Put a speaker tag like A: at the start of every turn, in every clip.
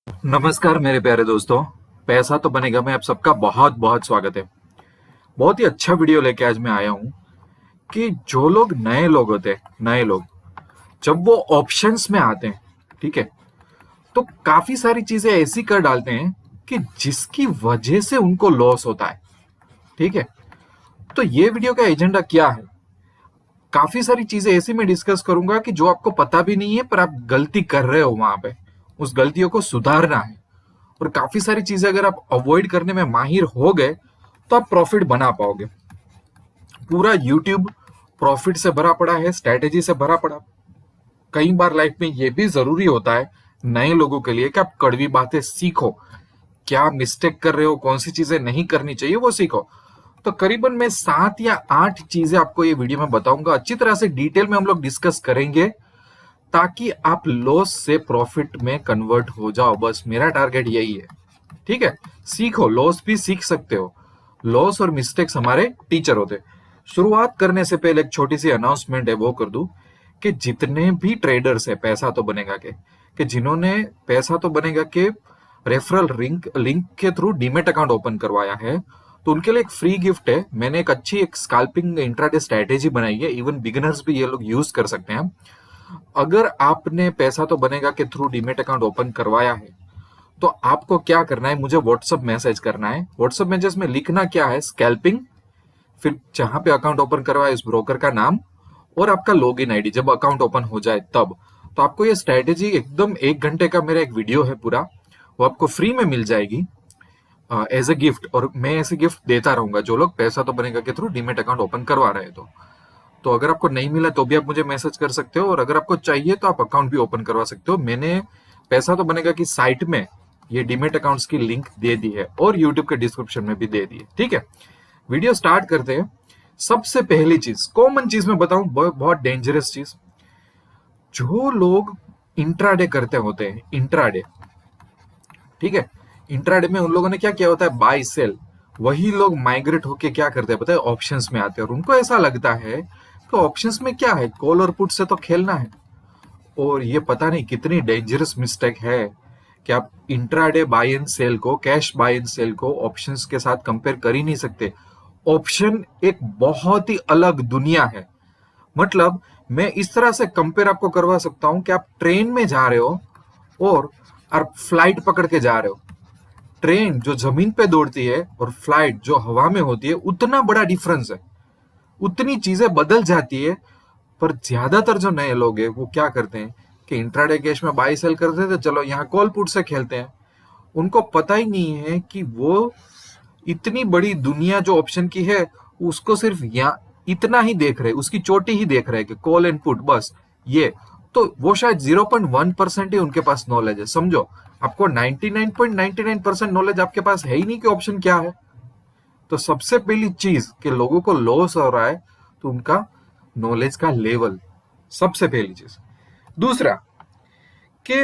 A: नमस्कार मेरे प्यारे दोस्तों। पैसा तो बनेगा में आप सबका बहुत बहुत स्वागत है। बहुत ही अच्छा वीडियो लेके आज मैं आया हूँ कि जो लोग नए लोग होते हैं, नए लोग जब वो ऑप्शंस में आते हैं, ठीक है, तो काफी सारी चीजें ऐसी कर डालते हैं कि जिसकी वजह से उनको लॉस होता है। ठीक है, तो ये वीडियो का एजेंडा क्या है? काफी सारी चीजें ऐसी मैं डिस्कस करूंगा कि जो आपको पता भी नहीं है पर आप गलती कर रहे हो, वहां पे उस गलतियों को सुधारना है। और काफी सारी चीजें अगर आप अवॉइड करने में माहिर हो गए तो आप प्रॉफिट बना पाओगे। पूरा यूट्यूब प्रॉफिट से भरा पड़ा है, स्ट्रैटेजी से भरा पड़ा। कई बार लाइफ में ये भी जरूरी होता है नए लोगों के लिए कि आप कड़वी बातें सीखो, क्या मिस्टेक कर रहे हो, कौन सी चीजें नहीं करनी चाहिए वो सीखो। तो करीबन मैं 7 या 8 चीजें आपको ये वीडियो में बताऊंगा, अच्छी तरह से डिटेल में हम लोग डिस्कस करेंगे ताकि आप लॉस से प्रॉफिट में कन्वर्ट हो जाओ। बस मेरा टारगेट यही है। ठीक है, सीखो, लॉस भी सीख सकते हो। लॉस और मिस्टेक्स हमारे टीचर होते। शुरुआत करने से पहले एक छोटी सी अनाउंसमेंट है, वो कर दूं कि जितने भी ट्रेडर्स है पैसा तो बनेगा के, कि जिन्होंने पैसा तो बनेगा के रेफरल लिंक लिंक के थ्रू डीमेट अकाउंट ओपन करवाया है, तो उनके लिए एक फ्री गिफ्ट है। मैंने एक अच्छी एक स्कैल्पिंग इंट्राडे स्ट्रेटेजी बनाई है, इवन बिगिनर्स भी ये लोग यूज कर सकते हैं। अगर आपने पैसा तो बनेगा के थ्रू डीमेट अकाउंट ओपन करवाया है तो आपको क्या करना है, मुझे व्हाट्सएप मैसेज करना है। व्हाट्सएप मैसेज में लिखना क्या है, स्कैल्पिंग, फिर जहां पे अकाउंट ओपन करवाया उस ब्रोकर का नाम और आपका लॉगिन आईडी जब अकाउंट ओपन हो जाए तब। तो आपको ये स्ट्रेटेजी एकदम 1 घंटे का मेरा एक वीडियो है पूरा, वो आपको फ्री में मिल जाएगी एज ए गिफ्ट। और मैं ऐसे गिफ्ट देता रहूंगा जो लोग पैसा तो बनेगा के थ्रू डीमेट अकाउंट ओपन करवा रहे हैं। तो अगर आपको नहीं मिला तो भी आप मुझे मैसेज कर सकते हो, और अगर आपको चाहिए तो आप अकाउंट भी ओपन करवा सकते हो। मैंने पैसा तो बनेगा की साइट में ये डीमेट अकाउंट्स की लिंक दे दी है और यूट्यूब के डिस्क्रिप्शन में भी दे दी है। ठीक है, वीडियो स्टार्ट करते हैं। सबसे पहली चीज, कॉमन चीज मैं बताऊं, बहुत डेंजरस चीज, जो लोग इंट्राडे करते होते हैं, इंट्राडे, ठीक है, इंट्राडे में उन लोगों ने क्या किया होता है, बाय सेल। वही लोग माइग्रेट होके क्या करते हैं पता है, ऑप्शंस में आते हैं। और उनको ऐसा लगता है कि ऑप्शंस में क्या है, कॉल और पुट से तो खेलना है। और ये पता नहीं कितनी डेंजरस मिस्टेक है कि आप इंट्राडे बाय एंड सेल को, कैश बाय एंड सेल को ऑप्शंस के साथ कंपेयर कर ही नहीं सकते। ऑप्शन एक बहुत ही अलग दुनिया है। मतलब मैं इस तरह से कंपेयर आपको करवा सकता हूं कि आप ट्रेन में जा रहे हो और आप फ्लाइट पकड़ के जा रहे हो। ट्रेन जो जमीन पे दौड़ती है और फ्लाइट जो हवा में होती है, उतना बड़ा डिफरेंस है, उतनी चीजें बदल जाती है। पर ज्यादातर जो नए लोग हैं वो क्या करते हैं कि इंट्राडे कैश में बाई सेल करते थे, चलो यहाँ कॉल पुट से खेलते हैं। उनको पता ही नहीं है कि वो इतनी बड़ी दुनिया जो ऑप्शन की है उसको सिर्फ यहाँ इतना ही देख रहे, उसकी चोटी ही देख रहे कि कॉल एंड पुट, बस ये। तो वो शायद 0.1% ही उनके पास नॉलेज है। समझो, आपको 99.99% नॉलेज आपके पास है ही नहीं कि ऑप्शन क्या है। तो सबसे पहली चीज कि लोगों को लॉस हो रहा है तो उनका नॉलेज का लेवल, सबसे पहली चीज। दूसरा कि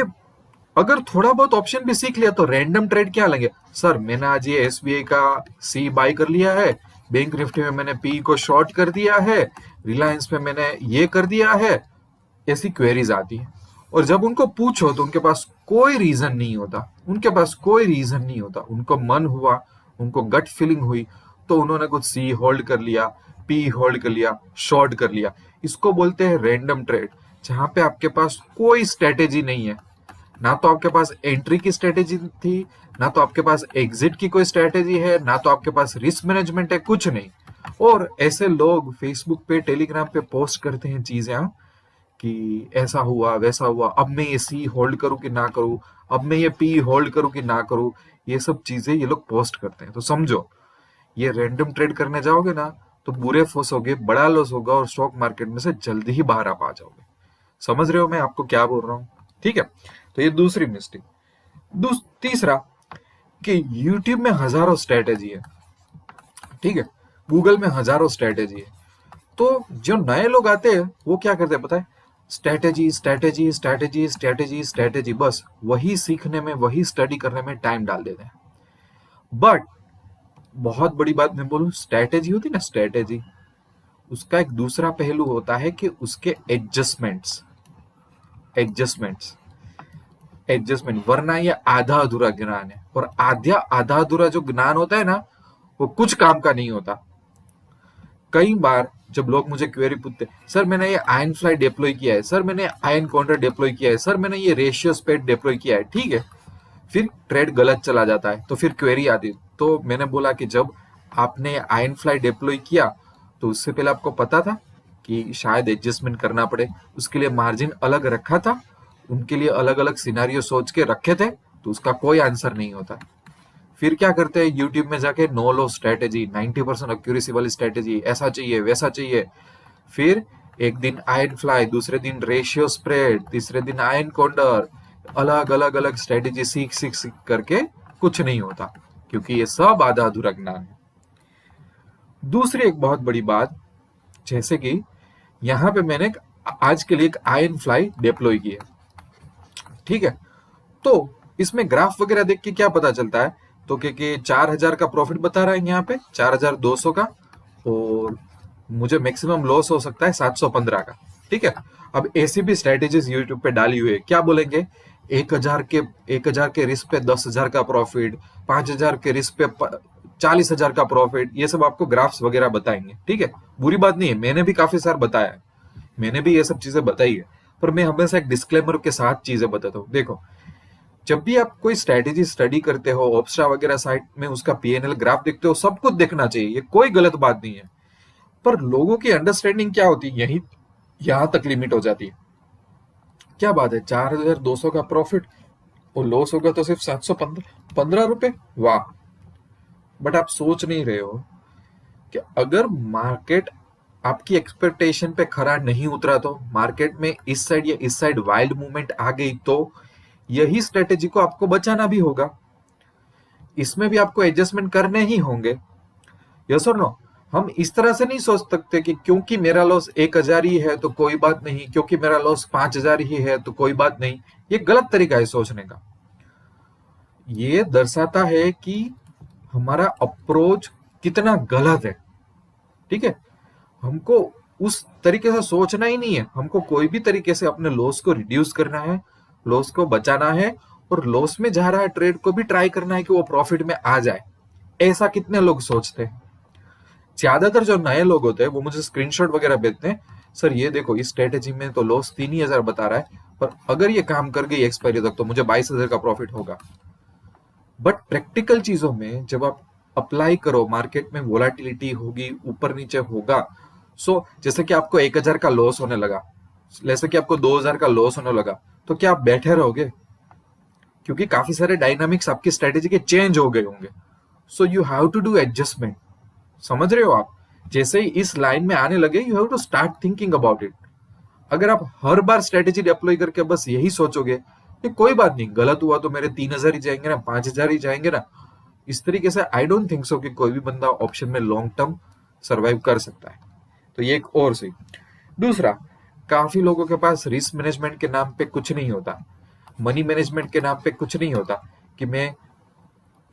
A: अगर थोड़ा बहुत ऑप्शन भी सीख लिया तो रैंडम ट्रेड क्या लेंगे, सर मैंने आज ये एसबीआई का सी बाय कर लिया है, बैंक निफ्टी में मैंने पी को शॉर्ट कर दिया है, रिलायंस में मैंने ये कर दिया है। ऐसी क्वेरीज आती है और जब उनको पूछो तो उनके पास कोई रीजन नहीं होता, उनके पास कोई रीजन नहीं होता। उनको मन हुआ, उनको गट फीलिंग हुई तो उन्होंने कुछ सी होल्ड कर लिया, पी होल्ड कर लिया, शॉर्ट कर लिया। इसको बोलते हैं रैंडम ट्रेड, जहां पे आपके पास कोई स्ट्रेटेजी नहीं है। ना तो आपके पास एंट्री की स्ट्रेटेजी थी, ना तो आपके पास एग्जिट की कोई स्ट्रेटेजी है, ना तो आपके पास रिस्क मैनेजमेंट है, कुछ नहीं। और ऐसे लोग फेसबुक पे, टेलीग्राम पे पोस्ट करते हैं चीजें कि ऐसा हुआ वैसा हुआ, अब मैं ये सी होल्ड करूं कि ना करूं, अब मैं ये पी होल्ड करूं कि ना करूं। ये सब चीजें ये लोग पोस्ट करते हैं। तो समझो, ये रैंडम ट्रेड करने जाओगे ना तो बुरे फंसोगे, बड़ा लॉस होगा और स्टॉक मार्केट में से जल्दी ही बाहर आप आ जाओगे। समझ रहे हो मैं आपको क्या बोल रहा हूँ? ठीक है, तो ये दूसरी मिस्टेक। तीसरा कि YouTube में हजारों स्ट्रेटेजी है, ठीक है, गूगल में हजारों स्ट्रेटेजी है। तो जो नए लोग आते हैं वो क्या करते हैं पता है, strategy strategy strategy strategy strategy, बस वही सीखने में, वही स्टडी करने में टाइम डाल देते हैं। बट बहुत बड़ी बात मैं बोलूं, स्ट्रेटेजी होती है ना, स्ट्रेटेजी, उसका एक दूसरा पहलू होता है कि उसके एडजस्टमेंट्स। एडजस्टमेंट्स एडजस्टमेंट, वरना ये आधा अधूरा ज्ञान है। और आधा आधा अधूरा जो ज्ञान होता है ना, वो कुछ काम का नहीं होता। कई बार जब लोग मुझे क्वेरी पूछते, सर मैंने ये आयन फ्लाई डिप्लॉय किया है, सर मैंने आयन काउंटर डिप्लॉय किया है, सर मैंने ये रेशियो स्पेड डिप्लॉय किया है, ठीक है, फिर ट्रेड गलत चला जाता है, तो फिर क्वेरी आती। तो मैंने बोला कि जब आपने आयन फ्लाई डिप्लॉय किया तो उससे पहले आपको पता था कि शायद एडजस्टमेंट करना पड़े, उसके लिए मार्जिन अलग रखा था, उनके लिए अलग अलग सिनारियो सोच के रखे थे, तो उसका कोई आंसर नहीं होता। फिर क्या करते हैं, यूट्यूब में जाके नो लो स्ट्रेटेजी, 90% एक्यूरेसी वाली स्ट्रेटेजी, ऐसा चाहिए वैसा चाहिए। फिर एक दिन आयन फ्लाई, दूसरे दिन रेशियो स्प्रेड, तीसरे दिन आयन काउंटर, अलग अलग अलग स्ट्रेटेजी सीख सीख सीख करके कुछ नहीं होता, क्योंकि ये सब आधा अधूरा ज्ञान है। दूसरी एक बहुत बड़ी बात, जैसे कि यहाँ पे मैंने आज के लिए एक आयन फ्लाई डिप्लॉय की है, ठीक है, तो इसमें ग्राफ वगैरह देख के क्या पता चलता है, तो कि 4000 का प्रॉफिट बता रहा है यहाँ पे, 4200 का, और मुझे मैक्सिमम लॉस हो सकता है 715 का, ठीक है। अब ऐसी भी स्ट्रेटेजीज यूट्यूब पे डाली हुई है, क्या बोलेंगे, 1000 के रिस्क पे 10,000 का प्रॉफिट, 5000 के रिस्क पे 40,000 का प्रॉफिट, ये सब आपको ग्राफ्स वगैरह बताएंगे, ठीक है। बुरी बात नहीं है, मैंने भी काफी सार बताया है, मैंने भी ये सब चीजें बताई है, पर मैं हमेशा एक डिस्क्लेमर के साथ चीजें बताता हूँ। देखो, जब भी आप कोई स्ट्रेटेजी स्टडी करते हो, ऑप्स्ट्रा वगैरह साइट में उसका पीएनएल ग्राफ देखते हो, सब कुछ देखना चाहिए, ये कोई गलत बात नहीं है, पर लोगों की अंडरस्टैंडिंग क्या होती है, यही यहां तक लिमिट हो जाती है। क्या बात है, 4200 का प्रॉफिट और लॉस होगा तो सिर्फ 715 रुपए, वाह। बट आप सोच नहीं रहे हो कि अगर मार्केट आपकी एक्सपेक्टेशन पे खरा नहीं उतरा, तो मार्केट में इस साइड या इस साइड वाइल्ड मूवमेंट आ गई, तो यही स्ट्रेटेजी को आपको बचाना भी होगा, इसमें भी आपको एडजस्टमेंट करने ही होंगे। यस और नो? हम इस तरह से नहीं सोच सकते कि क्योंकि मेरा लॉस 1000 ही है तो कोई बात नहीं, क्योंकि मेरा लॉस 5000 ही है तो कोई बात नहीं। ये गलत तरीका है सोचने का। ये दर्शाता है कि हमारा अप्रोच कितना गलत है, ठीक है। हमको उस तरीके से सोचना ही नहीं है, हमको कोई भी तरीके से अपने लॉस को रिड्यूस करना है, लॉस को बचाना है, और लॉस में जा रहा है ट्रेड को भी ट्राई करना है कि वो प्रॉफिट में आ जाए। ऐसा कितने लोग सोचते हैं? ज्यादातर जो नए लोग होते हैं वो मुझे स्क्रीनशॉट वगैरह भेजते हैं, सर ये देखो इस स्ट्रेटेजी में तो लॉस 3000 बता रहा है, पर अगर ये काम कर गई एक्सपायरी तक तो मुझे 22,000 का प्रॉफिट होगा। बट प्रैक्टिकल चीजों में जब आप अप्लाई करो, मार्केट में वोलाटिलिटी होगी, ऊपर नीचे होगा, सो जैसे कि आपको 1000 का लॉस होने लगा, जैसे कि आपको 2000 का लॉस होने लगा, तो क्या आप बैठे रहोगे? क्योंकि काफी सारे डायनामिक्स आपकी स्ट्रेटेजी के चेंज हो गए होंगे। So you have to do adjustment. समझ रहे हो आप? जैसे ही इस लाइन में आने लगे, you have to start thinking about it. अगर आप हर बार स्ट्रेटेजी डिप्लॉय करके बस यही सोचोगे कि कोई बात नहीं, गलत हुआ तो मेरे 3000 ही जाएंगे ना, 5000 ही जाएंगे ना, इस तरीके से आई डोंट थिंक सो कि कोई भी बंदा ऑप्शन में लॉन्ग टर्म सर्वाइव कर सकता है। तो ये एक और सही। दूसरा, काफी लोगों के पास रिस्क मैनेजमेंट के नाम पे कुछ नहीं होता, मनी मैनेजमेंट के नाम पे कुछ नहीं होता, कि मैं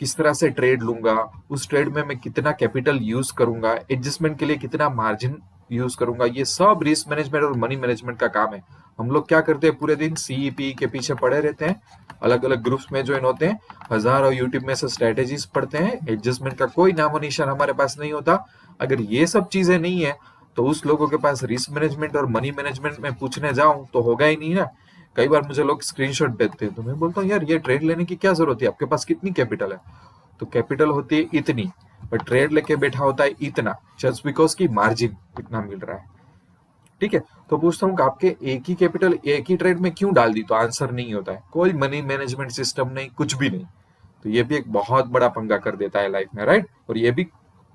A: किस तरह से ट्रेड लूंगा, उस ट्रेड में मैं कितना कैपिटल यूज करूंगा, एडजस्टमेंट के लिए कितना मार्जिन यूज करूंगा। ये सब रिस्क मैनेजमेंट और मनी मैनेजमेंट का काम है। हम लोग क्या करते हैं, पूरे दिन सीईपी के पीछे पड़े रहते हैं, अलग अलग ग्रुप्स में ज्वाइन होते हैं, हजारों यूट्यूब में से स्ट्रेटेजीज पढ़ते हैं, एडजस्टमेंट का कोई नामो निशान हमारे पास नहीं होता। अगर ये सब चीजें नहीं है तो उस लोगों के पास रिस्क मैनेजमेंट और मनी मैनेजमेंट में पूछने जाऊं तो होगा ही नहीं ना। कई बार मुझे लोग स्क्रीनशॉट भेजते हैं, तो मैं बोलता हूँ यार ये ट्रेड लेने की क्या जरूरत है, आपके पास कितनी कैपिटल है? तो कैपिटल होती है इतनी, पर ट्रेड लेके बैठा होता है इतना, जस्ट बिकॉज की मार्जिन इतना मिल रहा है, ठीक है। तो पूछता हूँ कि आपके एक ही कैपिटल एक ही ट्रेड में क्यों डाल दी, तो आंसर नहीं होता है, कोई मनी मैनेजमेंट सिस्टम नहीं, कुछ भी नहीं। तो ये भी एक बहुत बड़ा पंगा कर देता है लाइफ में, राइट। और ये भी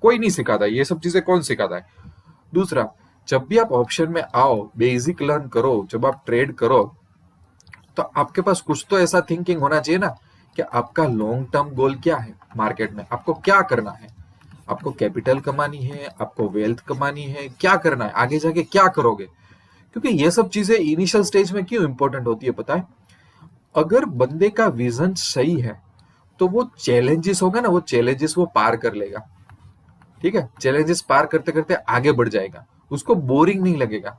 A: कोई नहीं सिखाता, ये सब चीजें कौन सिखाता है? दूसरा, जब भी आप ऑप्शन में आओ, बेसिक लर्न करो, जब आप ट्रेड करो, तो आपके पास कुछ तो ऐसा थिंकिंग होना चाहिए ना कि आपका लॉन्ग टर्म गोल क्या है, मार्केट में आपको क्या करना है, आपको कैपिटल कमानी है, आपको वेल्थ कमानी है, क्या करना है, आगे जाके क्या करोगे। क्योंकि ये सब चीजें इनिशियल स्टेज में क्यों इंपॉर्टेंट होती है पता है? अगर बंदे का विजन सही है तो वो चैलेंजेस होगा ना, वो चैलेंजेस वो पार कर लेगा, ठीक है। चैलेंजेस पार करते करते आगे बढ़ जाएगा, उसको बोरिंग नहीं लगेगा,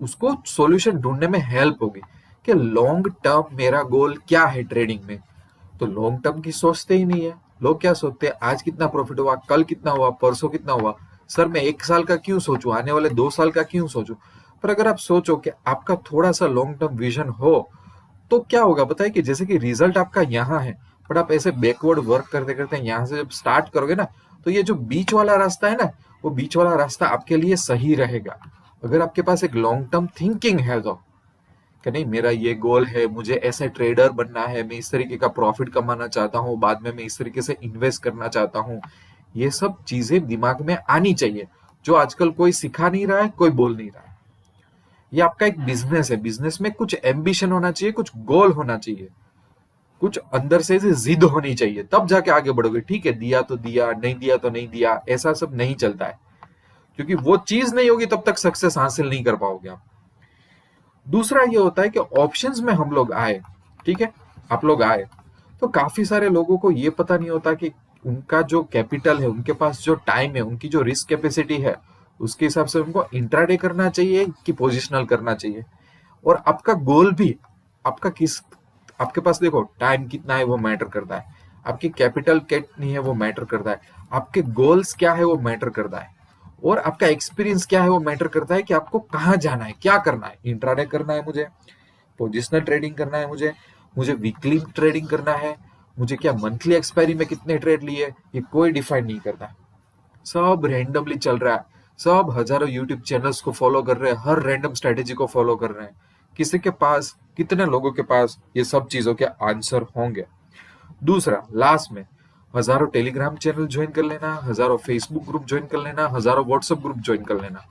A: उसको सॉल्यूशन ढूंढने में हेल्प होगी। कि लॉन्ग टर्म मेरा गोल क्या है ट्रेडिंग में। तो लॉन्ग टर्म की सोचते ही नहीं है। लोग क्या सोचते हैं, आज कितना प्रॉफिट हुआ, कल कितना हुआ, परसों कितना हुआ। सर मैं 1 साल का क्यों सोचूं, आने वाले 2 साल का क्यों सोचूं। पर अगर आप सोचो कि आपका थोड़ा सा लॉन्ग टर्म विजन हो, तो क्या होगा बताइए, कि जैसे कि रिजल्ट आपका यहाँ है, बट आप ऐसे बैकवर्ड वर्क करते करते यहाँ से जब स्टार्ट करोगे ना, तो ये जो बीच वाला रास्ता है ना, वो बीच वाला रास्ता आपके लिए सही रहेगा। अगर आपके पास एक लॉन्ग टर्म थिंकिंग है तो, कि नहीं मेरा ये गोल है, मुझे ऐसे ट्रेडर बनना है, मैं इस तरीके का प्रॉफिट कमाना चाहता हूँ, बाद में मैं इस तरीके से इन्वेस्ट करना चाहता हूँ, ये सब चीजें दिमाग में आनी चाहिए, जो आजकल कोई सिखा नहीं रहा है, कोई बोल नहीं रहा है। ये आपका एक बिजनेस है, बिजनेस में कुछ एम्बिशन होना चाहिए, कुछ गोल होना चाहिए, कुछ अंदर से जिद होनी चाहिए, तब जाके आगे बढ़ोगे। ठीक है, दिया तो दिया, नहीं दिया तो नहीं दिया, ऐसा सब नहीं चलता है, क्योंकि वो चीज नहीं होगी तब तक सक्सेस हासिल नहीं कर पाओगे आप। दूसरा ये होता है कि ऑप्शंस में हम लोग आए, ठीक है, आप लोग आए, तो काफी सारे लोगों को ये पता नहीं होता कि उनका जो कैपिटल है, उनके पास जो टाइम है, उनकी जो रिस्क कैपेसिटी है, उसके हिसाब से उनको इंट्राडे करना चाहिए कि पोजिशनल करना चाहिए। और आपका गोल भी, आपका किस, आपके पास देखो टाइम कितना है वो मैटर करता है, आपकी कैपिटल कितनी है वो मैटर करता है, आपके गोल्स क्या है वो मैटर करता है, और आपका एक्सपीरियंस क्या है वो मैटर करता है कि आपको कहाँ जाना है, क्या करना है। इंट्राडे करना है मुझे, पोजिशनल ट्रेडिंग करना है मुझे, मुझे वीकली ट्रेडिंग करना है, मुझे क्या मंथली एक्सपायरी में कितने ट्रेड लिए, ये कोई डिफाइन नहीं करता। सब रैंडमली चल रहा है, सब हजारों यूट्यूब चैनल्स को फॉलो कर रहे हैं, हर रैंडम स्ट्रेटेजी को फॉलो कर रहे हैं। किसी के पास, कितने लोगों के पास ये सब चीजों के आंसर होंगे। दूसरा, लास्ट में हजारों टेलीग्राम चैनल ज्वाइन कर लेना, हजारों फेसबुक ग्रुप ज्वाइन कर लेना, हजारों व्हाट्सएप ग्रुप ज्वाइन कर लेना,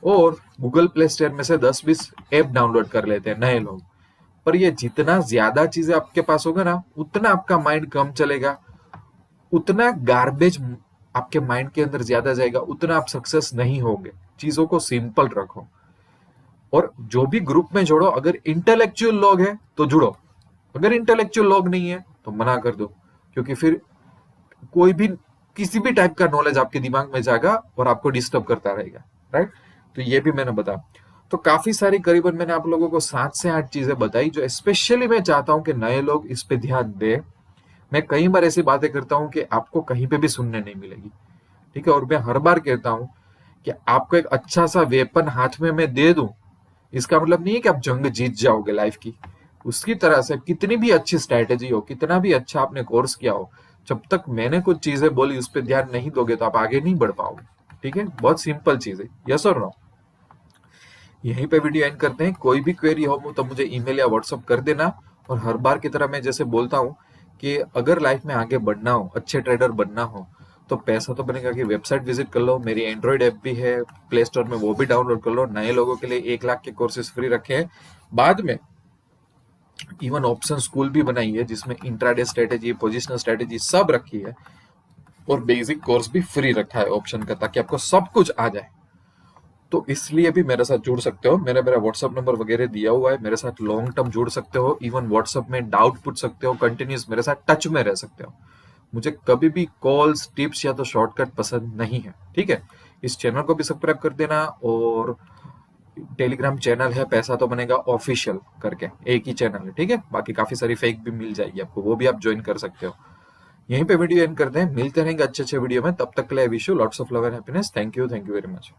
A: और गूगल प्ले स्टोर में से 10-20 ऐप डाउनलोड कर लेते हैं नए लोग। पर ये जितना ज्यादा चीजें आपके पास होगा ना, उतना आपका माइंड कम चलेगा, उतना गार्बेज आपके माइंड के अंदर ज्यादा जाएगा, उतना आप सक्सेस नहीं होंगे। चीजों को सिंपल रखो, और जो भी ग्रुप में जोड़ो, अगर इंटेलेक्चुअल लोग हैं तो जुड़ो, अगर इंटेलेक्चुअल लोग नहीं है तो मना कर दो, क्योंकि फिर कोई भी किसी भी टाइप का नॉलेज आपके दिमाग में जाएगा और आपको डिस्टर्ब करता रहेगा, राइट। तो ये भी मैंने बताया। तो काफी सारी, करीबन मैंने आप लोगों को 7 से 8 चीजें बताई, जो स्पेशली मैं चाहता हूं कि नए लोग इस पे ध्यान दें। मैं कई बार ऐसी बातें करता हूं कि आपको कहीं पे भी सुनने नहीं मिलेगी, ठीक है। और मैं हर बार कहता हूं कि आपको एक अच्छा सा वेपन हाथ में मैं दे दूं, इसका मतलब नहीं है कि आप जंग जीत जाओगे लाइफ की। उसकी तरह से कितनी भी अच्छी स्ट्रैटेजी हो, कितना भी अच्छा आपने कोर्स किया हो, जब तक मैंने कुछ चीजें बोली उस पर ध्यान नहीं दोगे तो आप आगे नहीं बढ़ पाओगे, ठीक है। बहुत सिंपल चीज है, यस और नो। यहीं पे वीडियो एंड करते हैं। कोई भी क्वेरी हो तो मुझे ईमेल या व्हाट्सअप कर देना। और हर बार की तरह मैं जैसे बोलता हूँ कि अगर लाइफ में आगे बढ़ना हो, अच्छे ट्रेडर बनना हो, तो पैसा तो बनेगा कि वेबसाइट विजिट कर लो, मेरी एंड्रॉइड ऐप भी है प्ले स्टोर में, वो भी डाउनलोड कर लो। नए लोगों के लिए 1 लाख के कोर्सेज फ्री रखे हैं, बाद में इवन ऑप्शन स्कूल भी बनाई है जिसमें इंट्राडे स्ट्रेटेजी, पोजिशनल स्ट्रेटेजी सब रखी है, और बेसिक कोर्स भी फ्री रखा है ऑप्शन का, ताकि आपको सब कुछ आ जाए। तो इसलिए भी मेरे साथ जुड़ सकते हो, मेरा मेरा व्हाट्सअप नंबर वगैरह दिया हुआ है, मेरे साथ लॉन्ग टर्म जुड़ सकते हो, इवन व्हाट्सअप में डाउट पूछ सकते हो, कंटिन्यूस मेरे साथ टच में रह सकते हो। मुझे कभी भी कॉल्स, टिप्स या तो शॉर्टकट पसंद नहीं है, ठीक है। इस चैनल को भी सब्सक्राइब कर देना, और टेलीग्राम चैनल है पैसा तो बनेगा ऑफिशियल करके, एक ही चैनल है, ठीक है। बाकी काफी सारी फेक भी मिल जाएगी आपको, वो भी आप ज्वाइन कर सकते हो। यहीं पे वीडियो एंड करते हैं, मिलते रहेंगे अच्छे अच्छे वीडियो में। तब तक के लिए wish you lots of love and happiness. Thank you very much.